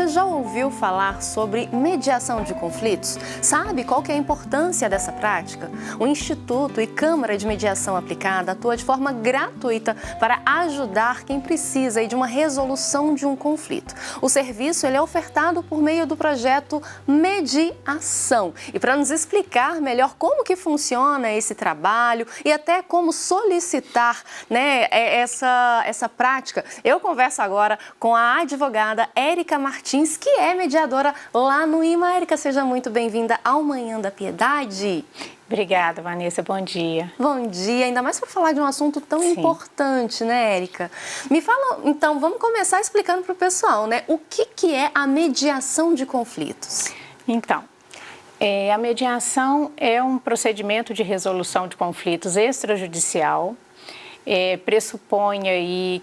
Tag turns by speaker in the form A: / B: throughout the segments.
A: você já ouviu falar sobre mediação de conflitos? Sabe qual que é a importância dessa prática? O Instituto e Câmara de Mediação Aplicada atua de forma gratuita para ajudar quem precisa de uma resolução de um conflito. O serviço ele é ofertado por meio do projeto Mediação. E para nos explicar melhor como que funciona esse trabalho e até como solicitar, né, essa prática, eu converso agora com a advogada Érica Martins, que é mediadora lá no IMA. Érica, seja muito bem-vinda ao Manhã da Piedade.
B: Obrigada, Vanessa. Bom dia.
A: Bom dia, ainda mais para falar de um assunto tão importante, né, Érica? Me fala, então, vamos começar explicando para o pessoal, né, o que é a mediação de conflitos?
B: Então, a mediação é um procedimento de resolução de conflitos extrajudicial. Pressupõe aí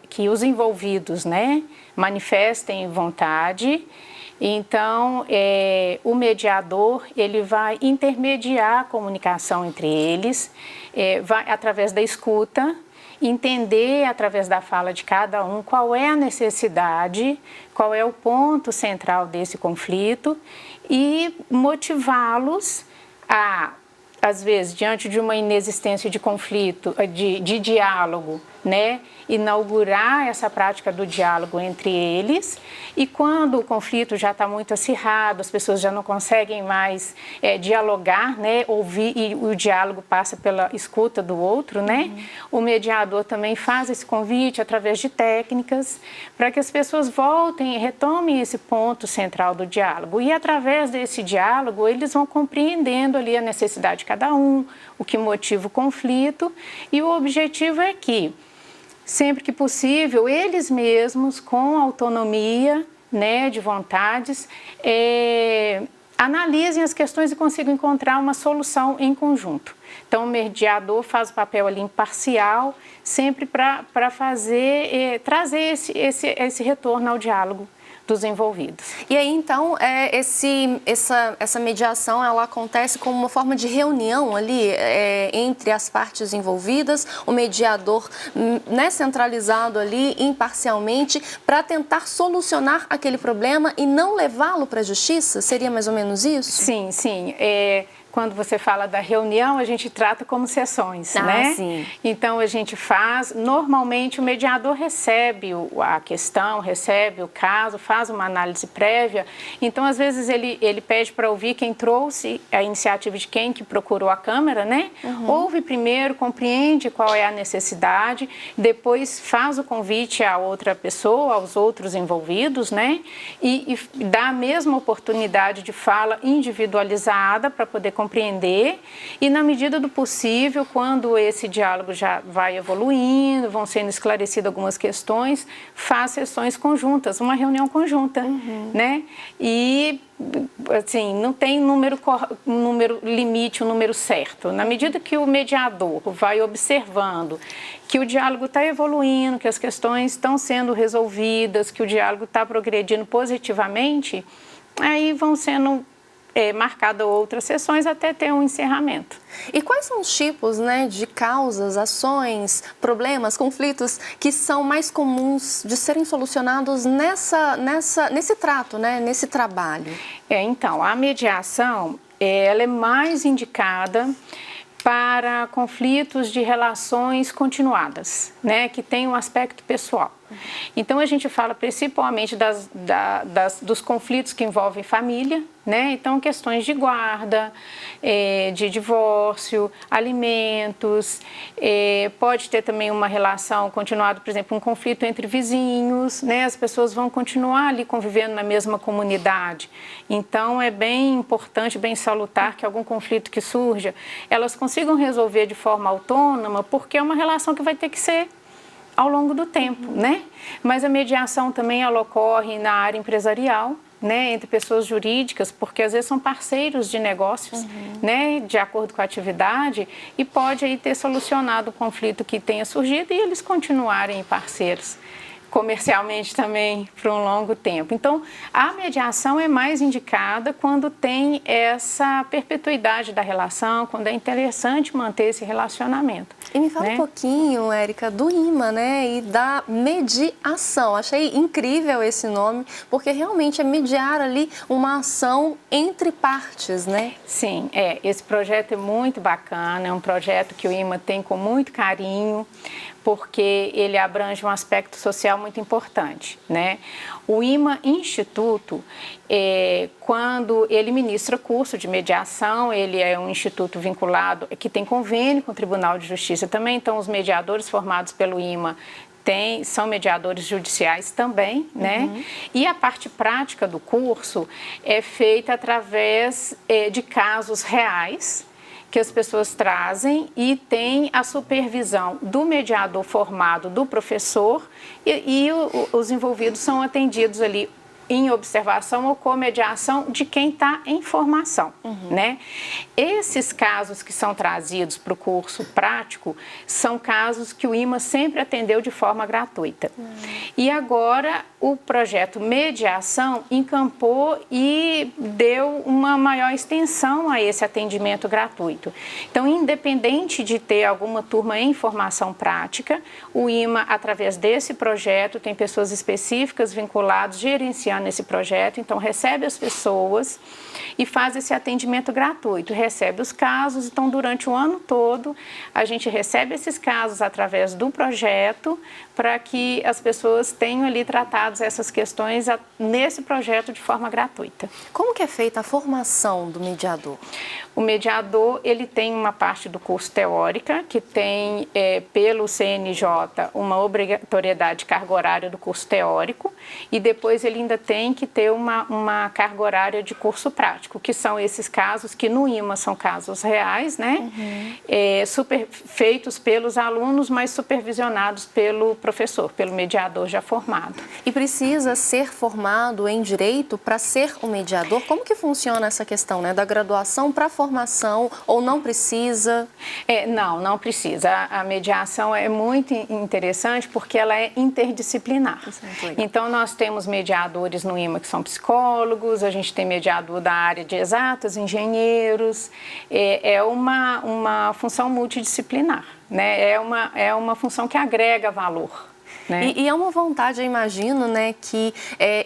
B: que os envolvidos, né, manifestem vontade. Então, o mediador ele vai intermediar a comunicação entre eles, vai através da escuta, entender através da fala de cada um qual é a necessidade, qual é o ponto central desse conflito e motivá-los a, às vezes, diante de uma inexistência de conflito, de diálogo, né, inaugurar essa prática do diálogo entre eles. E quando o conflito já está muito acirrado, as pessoas já não conseguem mais dialogar, né, ouvir, e o diálogo passa pela escuta do outro, né, o mediador também faz esse convite através de técnicas para que as pessoas voltem e retomem esse ponto central do diálogo. E através desse diálogo, eles vão compreendendo ali a necessidade de cada um, o que motiva o conflito, e o objetivo é que, sempre que possível, eles mesmos, com autonomia, né, de vontades, analisem as questões e consigam encontrar uma solução em conjunto. Então, o mediador faz o papel ali imparcial, sempre para trazer esse retorno ao diálogo dos envolvidos.
A: E aí, então, essa mediação, ela acontece como uma forma de reunião ali entre as partes envolvidas, o mediador, né, centralizado ali imparcialmente para tentar solucionar aquele problema e não levá-lo para a justiça? Seria mais ou menos isso?
B: Sim, sim. Quando você fala da reunião, a gente trata como sessões, né?
A: Sim.
B: Então, a gente faz, normalmente o mediador recebe a questão, recebe o caso, faz uma análise prévia. Então, às vezes, ele pede para ouvir quem trouxe a iniciativa de quem que procurou a Câmara, né? Ouve primeiro, compreende qual é a necessidade, depois faz o convite à outra pessoa, aos outros envolvidos, né? E dá a mesma oportunidade de fala individualizada para poder compreender, e na medida do possível, quando esse diálogo já vai evoluindo, vão sendo esclarecidas algumas questões, faz sessões conjuntas, uma reunião conjunta, né? E assim, não tem número limite, um número certo. Na medida que o mediador vai observando que o diálogo está evoluindo, que as questões estão sendo resolvidas, que o diálogo está progredindo positivamente, aí vão sendo marcado outras sessões até ter um encerramento.
A: E quais são os tipos, né, de causas, ações, problemas, conflitos que são mais comuns de serem solucionados nesse trato, né, nesse trabalho?
B: Então, a mediação ela é mais indicada para conflitos de relações continuadas, né, que tem um aspecto pessoal. Então, a gente fala principalmente dos conflitos que envolvem família, né? Então, questões de guarda, de divórcio, alimentos, pode ter também uma relação continuada, por exemplo, um conflito entre vizinhos, né? As pessoas vão continuar ali convivendo na mesma comunidade. Então, é bem importante, bem salutar que algum conflito que surja, elas consigam resolver de forma autônoma, porque é uma relação que vai ter que ser ao longo do tempo, né? Mas a mediação também ela ocorre na área empresarial, né, entre pessoas jurídicas, porque às vezes são parceiros de negócios, né, de acordo com a atividade, e pode aí ter solucionado o conflito que tenha surgido e eles continuarem parceiros. comercialmente também por um longo tempo. Então, a mediação é mais indicada quando tem essa perpetuidade da relação, quando é interessante manter esse relacionamento.
A: E me fala um pouquinho, Érica, do IMA, né, e da mediação. Achei incrível esse nome, porque realmente é mediar ali uma ação entre partes, né?
B: Sim, esse projeto é muito bacana, é um projeto que o IMA tem com muito carinho, porque ele abrange um aspecto social muito importante, né? O IMA Instituto, quando ele ministra curso de mediação, ele é um instituto vinculado, que tem convênio com o Tribunal de Justiça também, então os mediadores formados pelo IMA são mediadores judiciais também, né? E a parte prática do curso é feita através de casos reais, que as pessoas trazem e tem a supervisão do mediador formado, do professor, e os envolvidos são atendidos ali em observação ou comediação de quem está em formação, né? Esses casos que são trazidos para o curso prático são casos que o IMA sempre atendeu de forma gratuita. E agora o projeto Mediação encampou e deu uma maior extensão a esse atendimento gratuito. Então, independente de ter alguma turma em formação prática, o IMA, através desse projeto, tem pessoas específicas vinculadas, gerenciando esse projeto, então recebe as pessoas e faz esse atendimento gratuito, recebe os casos, então durante o ano todo a gente recebe esses casos através do projeto para que as pessoas tenham ali tratados essas questões nesse projeto de forma gratuita.
A: Como que é feita a formação do mediador?
B: O mediador, ele tem uma parte do curso teórica, que tem, pelo CNJ, uma obrigatoriedade de carga horária do curso teórico, e depois ele ainda tem que ter uma carga horária de curso prático, que são esses casos que no IMA são casos reais, né? Feitos pelos alunos, mas supervisionados pelo professor, pelo mediador já formado.
A: E precisa ser formado em direito para ser um mediador? Como que funciona essa questão, né, da graduação para a formação, ou não precisa?
B: Não precisa. A mediação é muito interessante porque ela é interdisciplinar. Então, nós temos mediadores no IMA que são psicólogos, a gente tem mediador da área de exatas, engenheiros. É uma função multidisciplinar, né? É uma função que agrega valor. Né?
A: E é uma vontade, eu imagino, né, que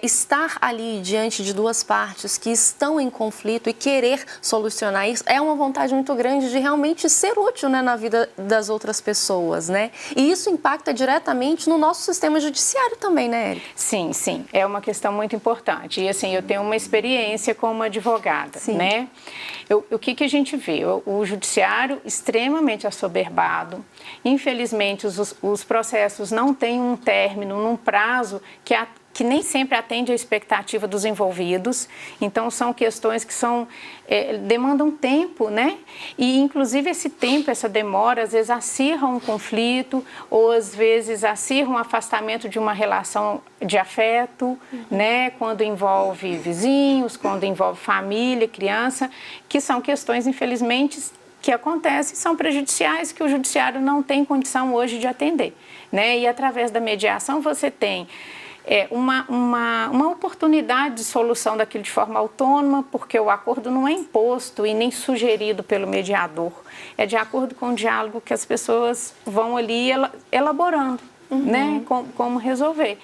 A: estar ali diante de duas partes que estão em conflito e querer solucionar isso é uma vontade muito grande de realmente ser útil, né, na vida das outras pessoas, né? E isso impacta diretamente no nosso sistema judiciário também, né, Érica?
B: Sim, sim. É uma questão muito importante. E assim, eu tenho uma experiência como advogada, né? O que a gente vê? O judiciário extremamente assoberbado. Infelizmente, os processos não têm um término, num prazo que nem sempre atende à expectativa dos envolvidos. Então, são questões que demandam tempo, né? E, inclusive, esse tempo, essa demora, às vezes acirra um conflito ou, às vezes, acirra um afastamento de uma relação de afeto, né? Quando envolve vizinhos, quando envolve família, criança, que são questões, infelizmente, que acontecem, são prejudiciais, que o judiciário não tem condição hoje de atender, né? E através da mediação você tem uma oportunidade de solução daquilo de forma autônoma, porque o acordo não é imposto e nem sugerido pelo mediador, é de acordo com o diálogo que as pessoas vão ali elaborando, né? Como resolver.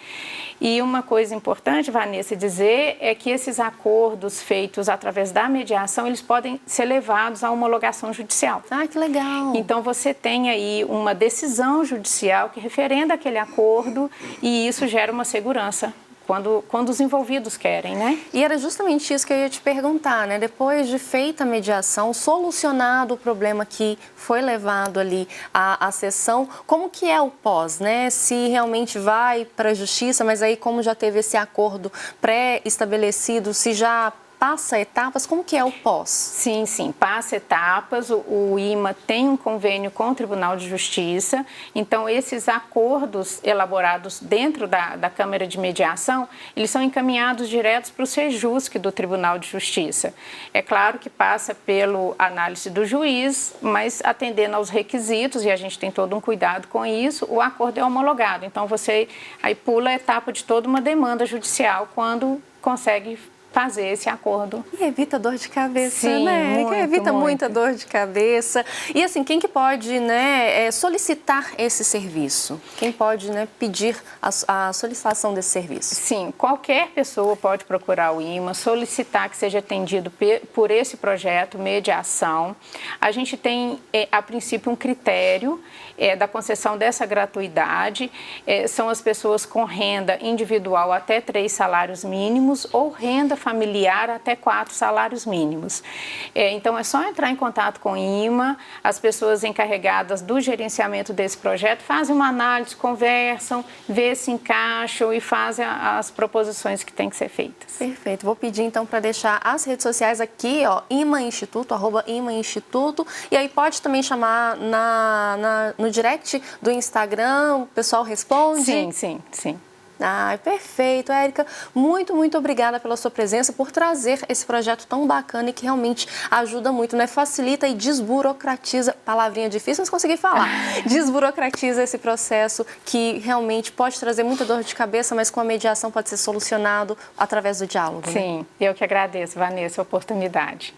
B: E uma coisa importante, Vanessa, dizer é que esses acordos feitos através da mediação, eles podem ser levados à homologação judicial.
A: Ah, que legal!
B: Então, você tem aí uma decisão judicial que referenda aquele acordo e isso gera uma segurança quando os envolvidos querem, né?
A: E era justamente isso que eu ia te perguntar, né? Depois de feita a mediação, solucionado o problema que foi levado ali à sessão, como que é o pós, né? Se realmente vai para a justiça, mas aí como já teve esse acordo pré-estabelecido, se já passa etapas, como que é o pós?
B: Sim, sim, passa etapas, o IMA tem um convênio com o Tribunal de Justiça, então esses acordos elaborados dentro da Câmara de Mediação, eles são encaminhados diretos para o Sejusc do Tribunal de Justiça. É claro que passa pela análise do juiz, mas atendendo aos requisitos, e a gente tem todo um cuidado com isso, o acordo é homologado. Então você aí pula a etapa de toda uma demanda judicial quando consegue fazer esse acordo.
A: E evita dor de cabeça,
B: Sim,
A: né?
B: muito,
A: Evita
B: muito.
A: muita dor de cabeça. E assim, quem que pode, né, solicitar esse serviço? Quem pode, né, pedir a solicitação desse serviço?
B: Sim, qualquer pessoa pode procurar o IMA, solicitar que seja atendido por esse projeto Mediação. A gente tem, a princípio, um critério da concessão dessa gratuidade. São as pessoas com renda individual até 3 salários mínimos ou renda familiar até 4 salários mínimos. Então, é só entrar em contato com o IMA, as pessoas encarregadas do gerenciamento desse projeto fazem uma análise, conversam, vê se encaixam e fazem as proposições que têm que ser feitas.
A: Perfeito. Vou pedir, então, para deixar as redes sociais aqui, ó, IMA Instituto, @IMA Instituto, e aí pode também chamar no direct do Instagram, o pessoal responde?
B: Sim, sim, sim.
A: Ah, perfeito, Érica. Muito, muito obrigada pela sua presença, por trazer esse projeto tão bacana e que realmente ajuda muito, né? Facilita e desburocratiza, palavrinha difícil, mas consegui falar, desburocratiza esse processo que realmente pode trazer muita dor de cabeça, mas com a mediação pode ser solucionado através do diálogo.
B: Sim,
A: né?
B: eu que agradeço, Vanessa, a oportunidade.